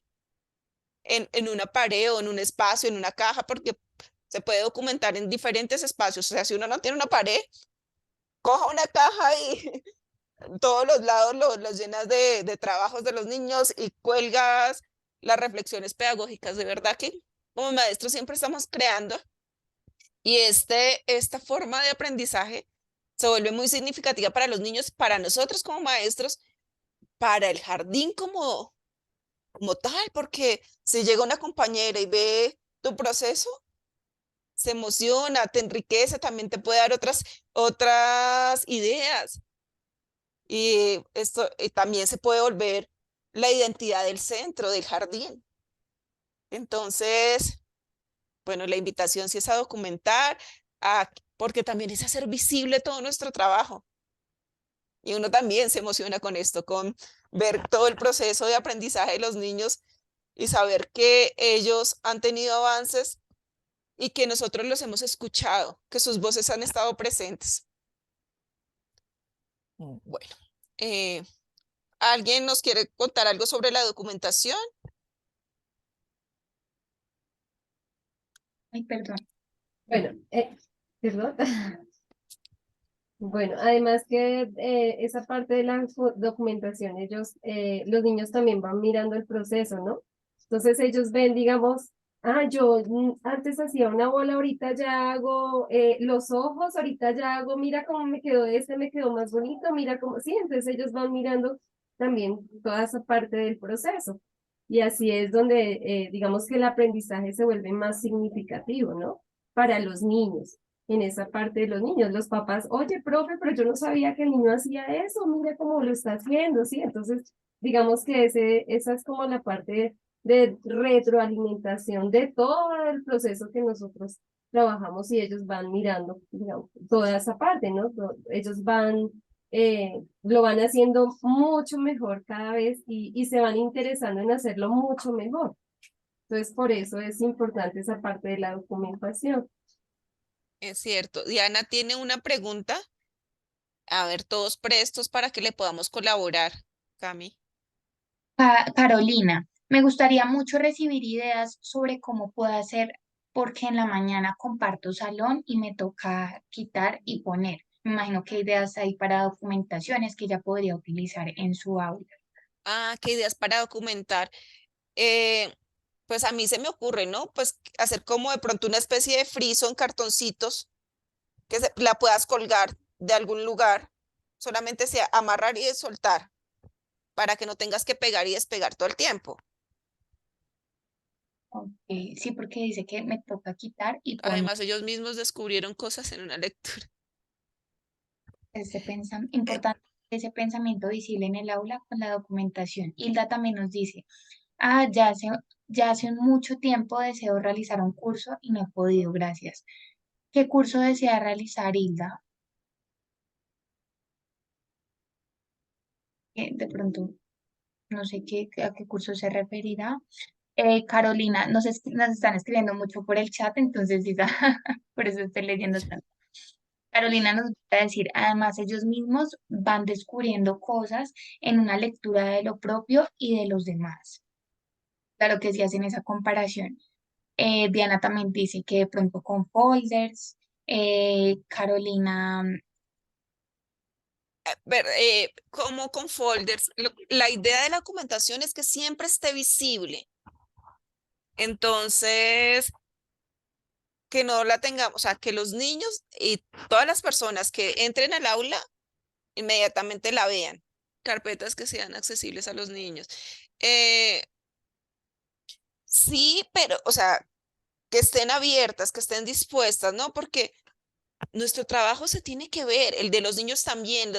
en una pared o en un espacio, en una caja, porque se puede documentar en diferentes espacios. O sea, si uno no tiene una pared, coja una caja y todos los lados los llenas de trabajos de los niños y cuelgas las reflexiones pedagógicas. De verdad que como maestros siempre estamos creando y esta forma de aprendizaje se vuelve muy significativa para los niños, para nosotros como maestros, para el jardín como tal, porque si llega una compañera y ve tu proceso, se emociona, te enriquece, también te puede dar otras ideas. Y esto también se puede volver la identidad del centro, del jardín. Entonces, bueno, la invitación sí es a documentar, porque también es hacer visible todo nuestro trabajo. Y uno también se emociona con esto, con ver todo el proceso de aprendizaje de los niños y saber que ellos han tenido avances y que nosotros los hemos escuchado, que sus voces han estado presentes. Bueno, eh, ¿alguien nos quiere contar algo sobre la documentación? Ay, perdón. Bueno, perdón. Bueno, además que esa parte de la documentación, los niños también van mirando el proceso, ¿no? Entonces ellos ven, digamos, yo antes hacía una bola, ahorita ya hago los ojos, ahorita ya hago, mira cómo me quedó me quedó más bonito, mira cómo, sí, entonces ellos van mirando también toda esa parte del proceso. Y así es donde, digamos que el aprendizaje se vuelve más significativo, ¿no? Para los niños en esa parte de los niños. Los papás, oye, profe, pero yo no sabía que el niño hacía eso, mira cómo lo está haciendo, ¿sí? Entonces, digamos que esa es como la parte de retroalimentación de todo el proceso que nosotros trabajamos y ellos van mirando, digamos, toda esa parte, ¿no? Ellos lo van haciendo mucho mejor cada vez y se van interesando en hacerlo mucho mejor. Entonces, por eso es importante esa parte de la documentación. Es cierto. Diana tiene una pregunta. A ver, todos prestos para que le podamos colaborar, Cami. Carolina, me gustaría mucho recibir ideas sobre cómo puedo hacer, porque en la mañana comparto salón y me toca quitar y poner. Me imagino que hay ideas hay para documentaciones que ella podría utilizar en su aula. ¿Qué ideas para documentar? Eh, pues a mí se me ocurre, ¿no? Pues hacer como de pronto una especie de friso en cartoncitos que la puedas colgar de algún lugar. Solamente sea amarrar y soltar para que no tengas que pegar y despegar todo el tiempo. Ok, sí, porque dice que me toca quitar y poner Además, ellos mismos descubrieron cosas en una lectura. Eh, importante ese pensamiento visible en el aula con la documentación. Hilda también nos dice, ya hace mucho tiempo deseo realizar un curso y no he podido, gracias. ¿Qué curso desea realizar, Hilda? De pronto, no sé a qué curso se referirá. Carolina, nos están escribiendo mucho por el chat, entonces diga, por eso estoy leyendo tanto. Carolina nos va a decir, además ellos mismos van descubriendo cosas en una lectura de lo propio y de los demás. claro que sí hacen esa comparación. Diana también dice que de pronto con folders, Carolina, Como con folders, la idea de la documentación es que siempre esté visible. Entonces, que no la tengamos, o sea, que los niños y todas las personas que entren al aula inmediatamente la vean. Carpetas que sean accesibles a los niños. Eh, sí, pero, o sea, que estén abiertas, que estén dispuestas, ¿no? Porque nuestro trabajo se tiene que ver, el de los niños también,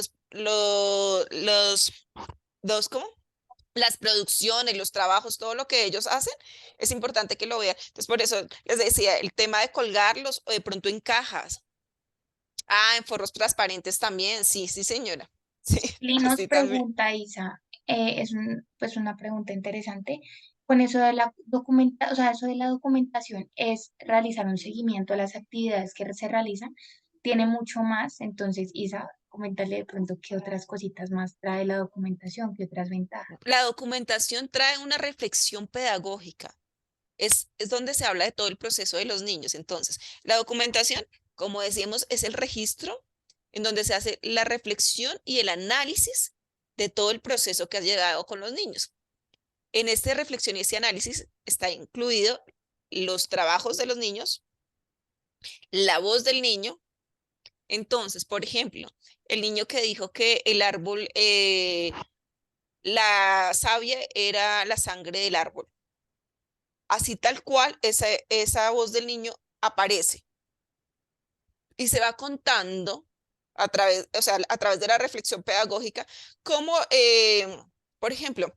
¿cómo? Las producciones, los trabajos, todo lo que ellos hacen, es importante que lo vean. Entonces, por eso les decía, el tema de colgarlos o de pronto en cajas. Ah, en forros transparentes también, sí, sí, señora. Sí, Lee nos sí, también. pregunta, Isa, pues una pregunta interesante. Con eso de la documenta, o sea, eso de la documentación es realizar un seguimiento a las actividades que se realizan. Tiene mucho más, entonces, Isa, coméntale de pronto qué otras cositas más trae la documentación, qué otras ventajas. La documentación trae una reflexión pedagógica. Es donde se habla de todo el proceso de los niños. Entonces, la documentación, como decíamos, es el registro en donde se hace la reflexión y el análisis de todo el proceso que ha llegado con los niños. En esta reflexión y este análisis está incluido los trabajos de los niños, la voz del niño. Entonces, por ejemplo, el niño que dijo que el árbol, la savia era la sangre del árbol. Así tal cual, esa voz del niño aparece y se va contando a través, o sea, a través de la reflexión pedagógica, cómo, por ejemplo,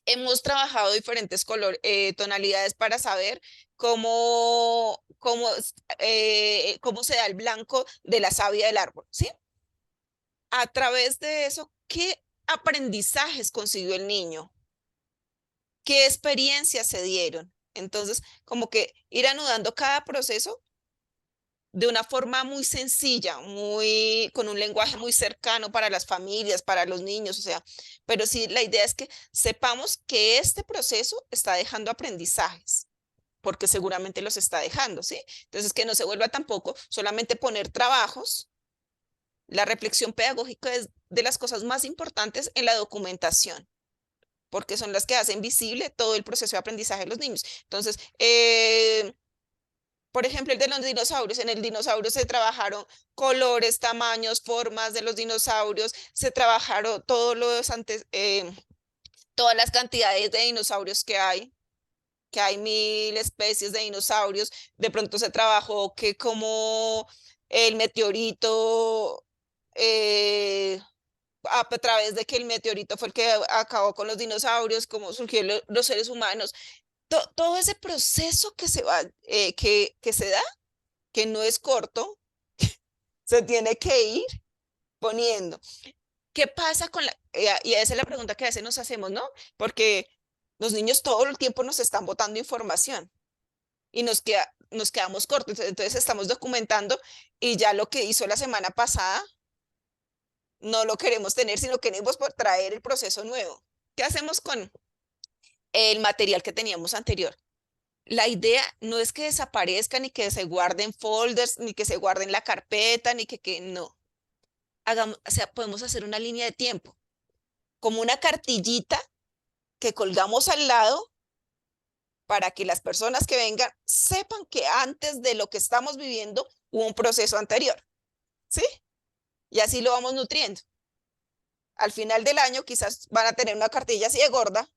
hemos trabajado diferentes tonalidades para saber cómo se da el blanco de la savia del árbol, ¿sí? A través de eso, ¿qué aprendizajes consiguió el niño? ¿Qué experiencias se dieron? Entonces, como que ir anudando cada proceso de una forma muy sencilla, con un lenguaje muy cercano para las familias, para los niños, o sea, pero sí, la idea es que sepamos que este proceso está dejando aprendizajes, porque seguramente los está dejando, ¿sí? Entonces, que no se vuelva tampoco solamente poner trabajos. La reflexión pedagógica es de las cosas más importantes en la documentación, porque son las que hacen visible todo el proceso de aprendizaje de los niños. Entonces, por ejemplo, el de los dinosaurios. En el dinosaurio se trabajaron colores, tamaños, formas de los dinosaurios, se trabajaron todas las cantidades de dinosaurios que hay 1000 especies de dinosaurios. De pronto se trabajó que como el meteorito, a través de que el meteorito fue el que acabó con los dinosaurios, cómo surgieron los seres humanos. Todo ese proceso que se da, que no es corto, se tiene que ir poniendo. ¿Qué pasa y esa es la pregunta que a veces nos hacemos, ¿no? Porque los niños todo el tiempo nos están botando información y nos quedamos cortos. Entonces estamos documentando y ya lo que hizo la semana pasada no lo queremos tener, sino queremos traer el proceso nuevo. ¿Qué hacemos con el material que teníamos anterior? La idea no es que desaparezca, ni que se guarden folders, ni que se guarden la carpeta, ni que no. O sea, podemos hacer una línea de tiempo, como una cartillita que colgamos al lado para que las personas que vengan sepan que antes de lo que estamos viviendo hubo un proceso anterior, ¿sí? Y así lo vamos nutriendo. Al final del año quizás van a tener una cartilla así de gorda,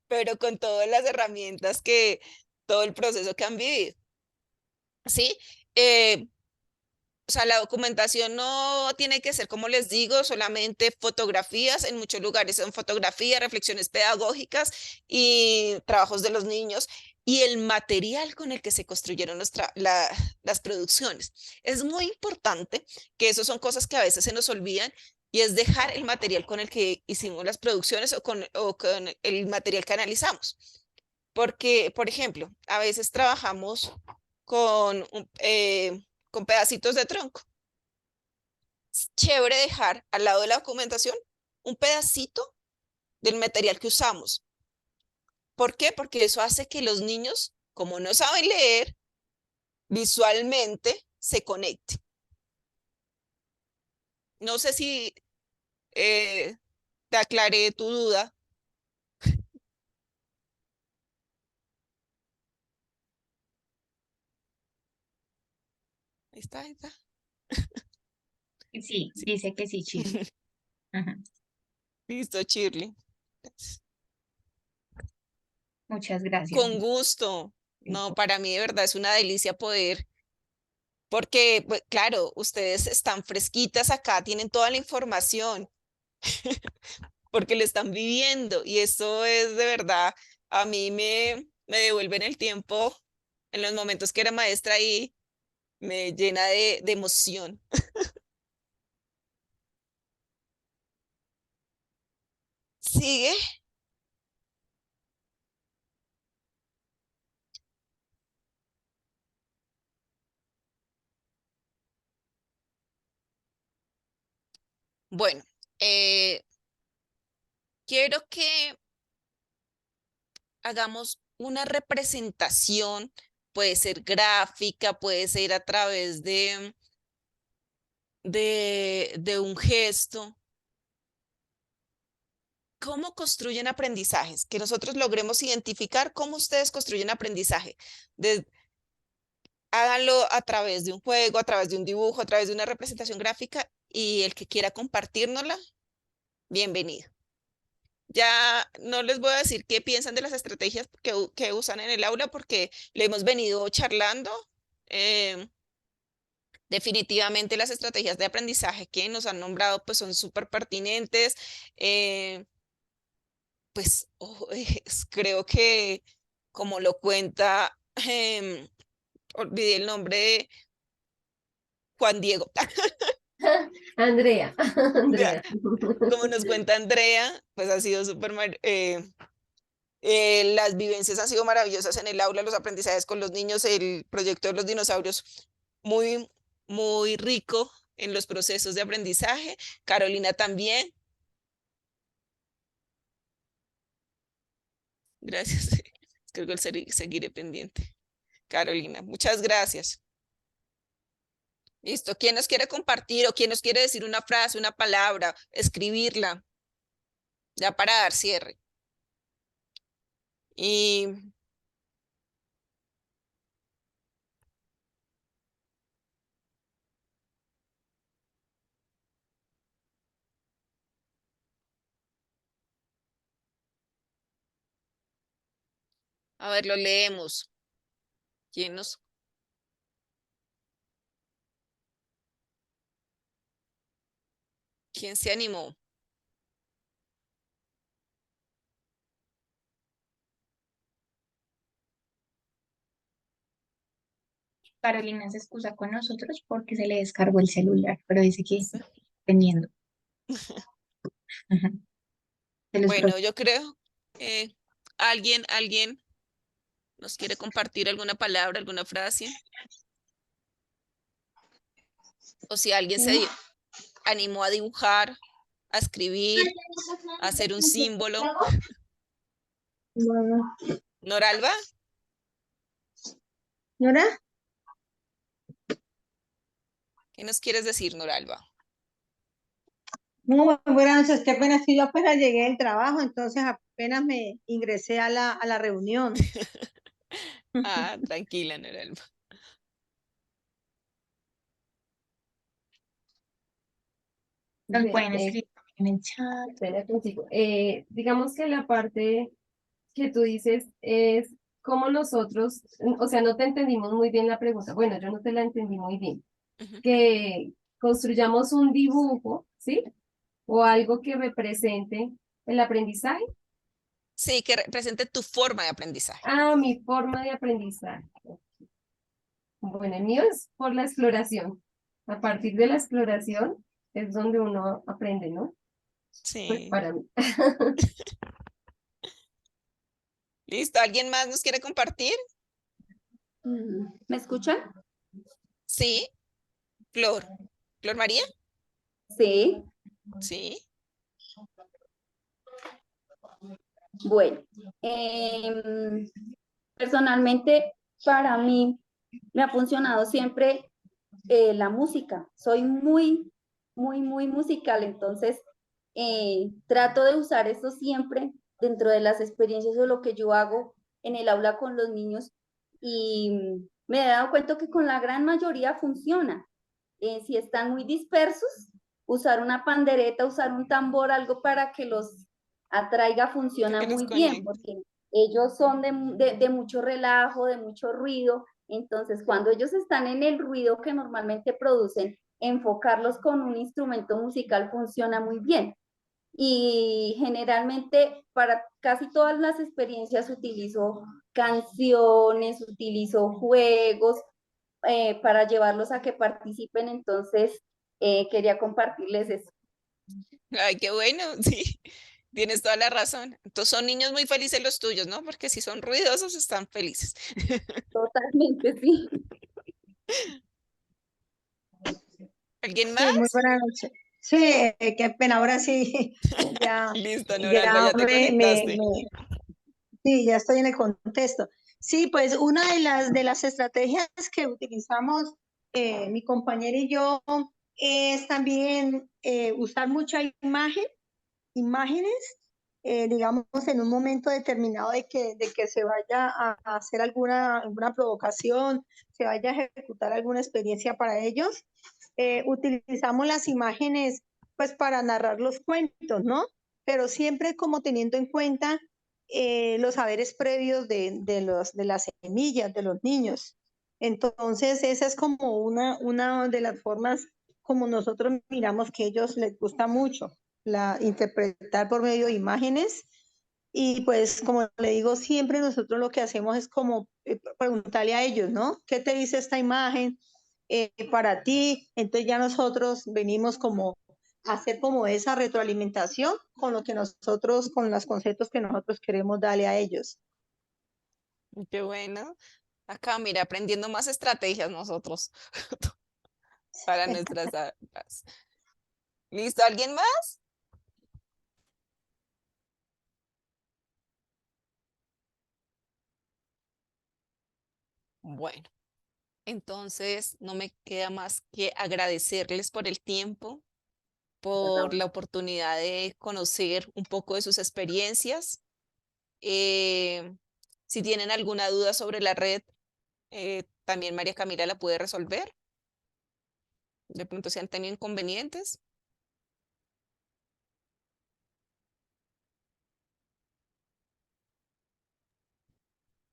pero con todas las herramientas todo el proceso que han vivido, ¿sí? O sea, la documentación no tiene que ser, como les digo, solamente fotografías. En muchos lugares son fotografías, reflexiones pedagógicas y trabajos de los niños y el material con el que se construyeron las producciones. Es muy importante que eso son cosas que a veces se nos olvidan y es dejar el material con el que hicimos las producciones o con el material que analizamos. Porque, por ejemplo, a veces trabajamos con pedacitos de tronco. Es chévere dejar al lado de la documentación un pedacito del material que usamos. ¿Por qué? Porque eso hace que los niños, como no saben leer, visualmente se conecten. No sé si te aclaré tu duda. Ahí está, ahí está. Sí, Sí. dice que sí, Chile. Ajá. Listo, Shirley. Muchas gracias. Con gusto. No, para mí de verdad es una delicia poder, porque, pues, claro, ustedes están fresquitas acá, tienen toda la información, porque lo están viviendo y esto es de verdad, a mí me devuelven el tiempo en los momentos que era maestra y me llena de emoción. Sigue. Bueno, eh, quiero que hagamos una representación, puede ser gráfica, puede ser a través de un gesto. ¿Cómo construyen aprendizajes? Que nosotros logremos identificar cómo ustedes construyen aprendizaje. Háganlo a través de un juego, a través de un dibujo, a través de una representación gráfica y el que quiera compartirnosla, bienvenido. Ya no les voy a decir qué piensan de las estrategias que usan en el aula porque le hemos venido charlando. Em, Definitivamente las estrategias de aprendizaje que nos han nombrado pues son súper pertinentes. eh, pues creo que como lo cuenta, olvidé el nombre de Juan Diego, Andrea, ya, Andrea. como nos cuenta Andrea, pues ha sido las vivencias han sido maravillosas en el aula, los aprendizajes con los niños, el proyecto de los dinosaurios, muy, muy rico en los procesos de aprendizaje. Carolina también. Gracias. Creo que seguiré pendiente. Carolina, muchas gracias. Listo. ¿Quién nos quiere compartir o quién nos quiere decir una frase, una palabra, escribirla? Ya para dar cierre. Y a ver, lo leemos. ¿Quién nos, quién se animó? Carolina se excusa con nosotros porque se le descargó el celular, pero dice que Sí. teniendo. Ajá. Se los Bueno, yo creo, alguien nos quiere compartir alguna palabra, alguna frase. O si alguien se animó a dibujar, a escribir, a hacer un símbolo. Noralba, Señora, ¿qué nos quieres decir, Noralba? muy buenas noches. Qué pena, si yo apenas llegué del trabajo, entonces apenas me ingresé a la reunión. Ah, tranquila, Noralba. Nos Vea, pueden escribir en el chat. espera contigo. Digamos que la parte que tú dices es cómo nosotros, o sea, no te entendimos muy bien la pregunta. Bueno, yo no te la entendí muy bien. Ujú. Que construyamos un dibujo, ¿sí? O algo que represente el aprendizaje. Sí, que represente tu forma de aprendizaje. Ah, mi forma de aprendizaje. Bueno, el mío es por la exploración. A partir de la exploración es donde uno aprende, ¿no? Pues Sí. para mí. ¿Listo? ¿Alguien más nos quiere compartir? ¿Me escuchan? Sí, Flor. ¿Flor María? Sí. Sí. Bueno, personalmente para mí me ha funcionado siempre la música. Soy muy musical, entonces trato de usar esto siempre dentro de las experiencias o lo que yo hago en el aula con los niños y me he dado cuenta que con la gran mayoría funciona. Si están muy dispersos, usar una pandereta, usar un tambor, algo para que los atraiga funciona Que los muy bien, conecte. porque ellos son de mucho relajo, de mucho ruido, entonces cuando ellos están en el ruido que normalmente producen, enfocarlos con un instrumento musical funciona muy bien. Y generalmente para casi todas las experiencias utilizo canciones, utilizo juegos para llevarlos a que participen, entonces quería compartirles eso. Ay, qué bueno, sí, tienes toda la razón. Entonces son niños muy felices los tuyos, ¿no? Porque si son ruidosos, están felices. Totalmente, sí. ¿Alguien Sí, muy más? buena noche. Sí, qué pena, ahora sí, ya, Listo, Noralba, ya ya te conectaste. sí, ya estoy en el contexto. Sí, pues una de las estrategias que utilizamos mi compañera y yo es también usar mucha imágenes, digamos, en un momento determinado de que se vaya a hacer alguna provocación, se vaya a ejecutar alguna experiencia para ellos. Utilizamos las imágenes pues para narrar los cuentos, ¿no? Pero siempre como teniendo en cuenta los saberes previos de las semillas, de los niños. Entonces, esa es como una de las formas como nosotros miramos que a ellos les gusta mucho interpretar por medio de imágenes. Y pues como le digo, siempre nosotros lo que hacemos es como preguntarle a ellos, ¿no? ¿Qué te dice esta imagen para ti? Entonces ya nosotros venimos como a hacer como esa retroalimentación con lo que nosotros, con los conceptos que nosotros queremos darle a ellos. Qué bueno. Acá, mira, aprendiendo más estrategias nosotros para nuestras aulas. ¿Listo? ¿Alguien más? Bueno, entonces no me queda más que agradecerles por el tiempo, por la oportunidad de conocer un poco de sus experiencias. Eh, si tienen alguna duda sobre la red, también María Camila la puede resolver. De pronto si han tenido inconvenientes.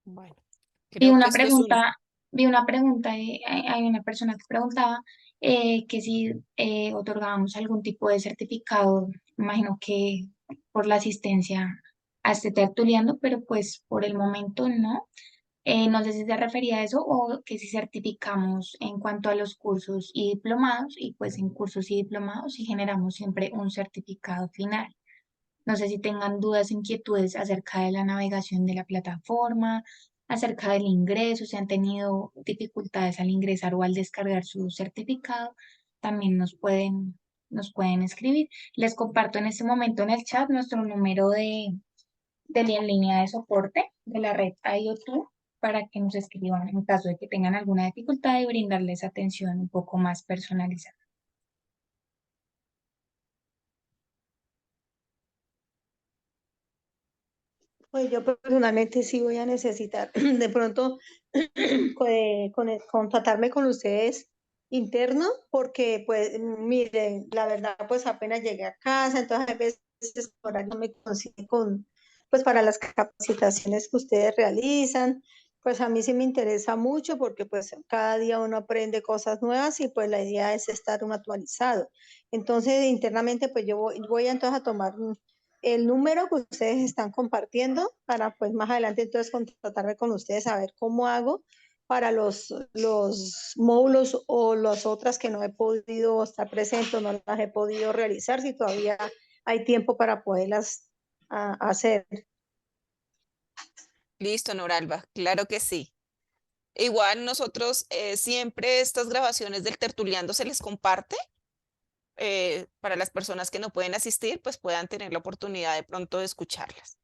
Bueno, Vi creo que una esto es un... pregunta, vi una pregunta, hay una persona que preguntaba que si otorgábamos algún tipo de certificado, imagino que por la asistencia a este tertuliano, pero pues por el momento no. No sé si se refería a eso o que si certificamos en cuanto a los cursos y diplomados, y pues en cursos y diplomados y generamos siempre un certificado final. No sé si tengan dudas, inquietudes acerca de la navegación de la plataforma, acerca del ingreso, si han tenido dificultades al ingresar o al descargar su certificado, también nos pueden escribir. Les comparto en este momento en el chat nuestro número de la línea de soporte de la red IoT para que nos escriban en caso de que tengan alguna dificultad y brindarles atención un poco más personalizada. Pues yo personalmente sí voy a necesitar de pronto contratarme con ustedes interno, porque pues miren, la verdad pues apenas llegué a casa, entonces a veces por ahí no me consigo con, pues para las capacitaciones que ustedes realizan, pues a mí sí me interesa mucho porque pues cada día uno aprende cosas nuevas y pues la idea es estar uno actualizado. Entonces internamente pues yo voy entonces a tomar el número que ustedes están compartiendo para pues más adelante entonces contratarme con ustedes a ver cómo hago para los módulos o las otras que no he podido estar presente o no las he podido realizar, si todavía hay tiempo para poderlas hacer. Listo, Noralba, claro que sí. Igual nosotros siempre estas grabaciones del tertuliando se les comparte para las personas que no pueden asistir, pues puedan tener la oportunidad de pronto de escucharlas.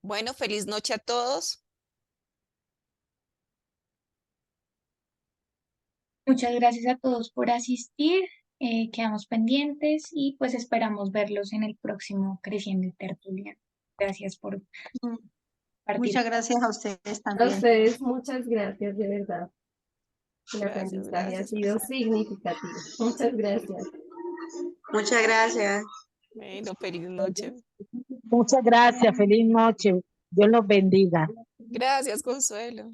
Bueno, feliz noche a todos. Muchas gracias a todos por asistir. Quedamos pendientes y pues esperamos verlos en el próximo Creciendo y Tertulia. Gracias por Mm, partir. Muchas gracias a ustedes A también. ustedes, muchas gracias, de verdad. El Gracias, aprendizaje ha gracias. sido significativo. Muchas gracias. Muchas gracias. Bueno, feliz noche. Muchas gracias, feliz noche. Dios los bendiga. Gracias, Consuelo.